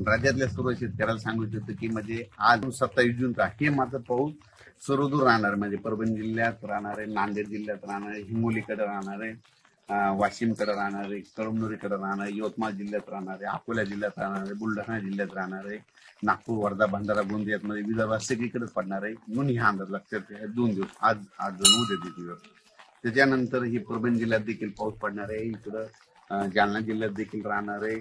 राज्यातल्या सर्व शेतकऱ्याला सांगू इच्छितो की म्हणजे आज 27 जूनचा हे मात्र पाऊस सर्वदूर राहणार, म्हणजे परभणी जिल्ह्यात राहणार आहे, नांदेड जिल्ह्यात राहणार आहे, हिंगोलीकडे राहणार आहे, वाशिमकडे राहणार आहे, कळमनुरीकडे राहणार आहे, यवतमाळ जिल्ह्यात राहणार आहे, अकोला जिल्ह्यात राहणार आहे, बुलढाणा जिल्ह्यात राहणार आहे, नागपूर, वर्धा, भंडारा, गोंदियात मध्ये विदर्भात सगळीकडेच पडणार आहे म्हणून हा अंदाज लक्षात घ्या. 2 दिवस आज आज उद्या दिवस. त्याच्यानंतर ही परभणी जिल्ह्यात देखील पाऊस पडणार आहे, इकडं जालना जिल्ह्यात देखील राहणार आहे,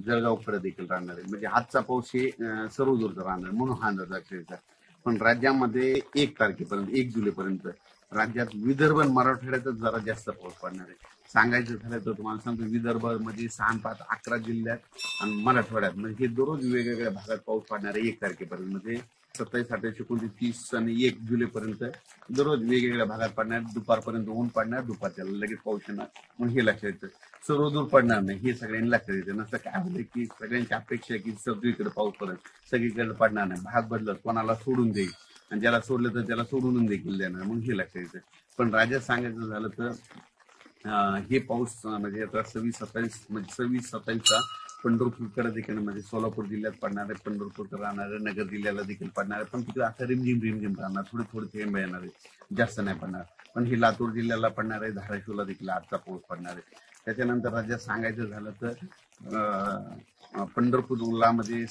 जळगावकडे देखील राहणार आहे. म्हणजे आजचा पाऊस हे सर्व दूरचा राहणार म्हणून हा अंदाज लक्षात घ्या. पण राज्यामध्ये 1 तारखेपर्यंत 1 जुलैपर्यंत राज्यात विदर्भ आणि मराठवाड्यातच जरा जास्त पाऊस पडणार आहे. सांगायचं झालं तर तुम्हाला सांगतो विदर्भामध्ये 6 5 11 जिल्ह्यात आणि मराठवाड्यात म्हणजे हे दररोज वेगवेगळ्या भागात पाऊस पडणार आहे 1 तारखेपर्यंत. म्हणजे 27, 28, 29, 30 आणि 1 जुलैपर्यंत दररोज वेगवेगळ्या भागात पडणार. दुपारपर्यंत ऊन पडणार, दुपारच्या लगेच पाऊस येणार म्हणून हे लक्षात येतं. सर्वदूर पडणार नाही हे सगळ्यांनी लक्षात येतं. नसतं काय होतं की सगळ्यांची अपेक्षा आहे की सगळीकडे पाऊस पडेल, सगळीकडे पडणार नाही. भाग बदलत कोणाला सोडून देईल आणि ज्याला सोडलं तर त्याला सोडून देखील देणार म्हणून हे लक्षात येतं. पण राज्यात सांगायचं झालं तर हे पाऊस म्हणजे आता 26-27 म्हणजे 26-27चा पंढरपूरकडे देखील म्हणजे सोलापूर जिल्ह्यात पडणार आहे, पंढरपूरकडे राहणार आहे, नगर जिल्ह्याला देखील पडणार आहे. पण तिकडे आता रिमझिम राहणार, थोडे थोडे थेंब येणार आहे, जास्त नाही पडणार. पण हे लातूर जिल्ह्याला पडणार आहे, धाराशिवला देखील आजचा पाऊस पडणार आहे. त्याच्यानंतर राज्यात सांगायचं झालं तर पंढरपूरला म्हणजे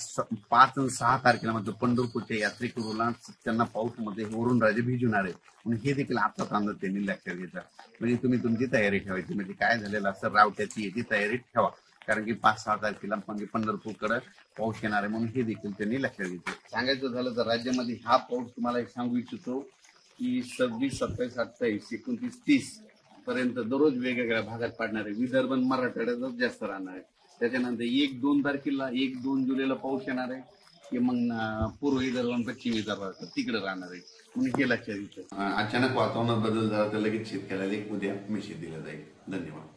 5 आणि 6 तारखेला म्हणजे पंढरपूरच्या यात्रेकरूला त्यांना पाऊसमध्ये वरून राजे भिजवणार आहे म्हणून हे देखील आत्ताच अंदाज त्यांनी लक्षात घेतला. म्हणजे तुम्ही तुमची तयारी ठेवायची. म्हणजे काय झालेलं असं रावट्याची याची तयारी ठेवा, कारण की 5-6 तारखेला म्हणजे पंढरपूरकडे पाऊस येणार आहे म्हणून हे देखील त्यांनी लक्षात घेतलं. सांगायचं झालं तर राज्यामध्ये हा पाऊस तुम्हाला एक सांगू इच्छितो की 26, 27, 28, 29, 30 पर्यंत दररोज वेगवेगळ्या भागात पडणार आहे. विदर्भ आणि मराठवाड्यातच जास्त राहणार आहे. त्याच्यानंतर 1-2 तारखेला 1-2 जुलैला पाऊस येणार आहे की मग पूर्व विदर्भ आणि पश्चिम विदर्भात तिकडे राहणार आहे म्हणून हे लक्षात येतं. अचानक वातावरणात बदल झाला तर लगेच शेतकऱ्याला एक उद्या मेसेज दिला जाईल. धन्यवाद.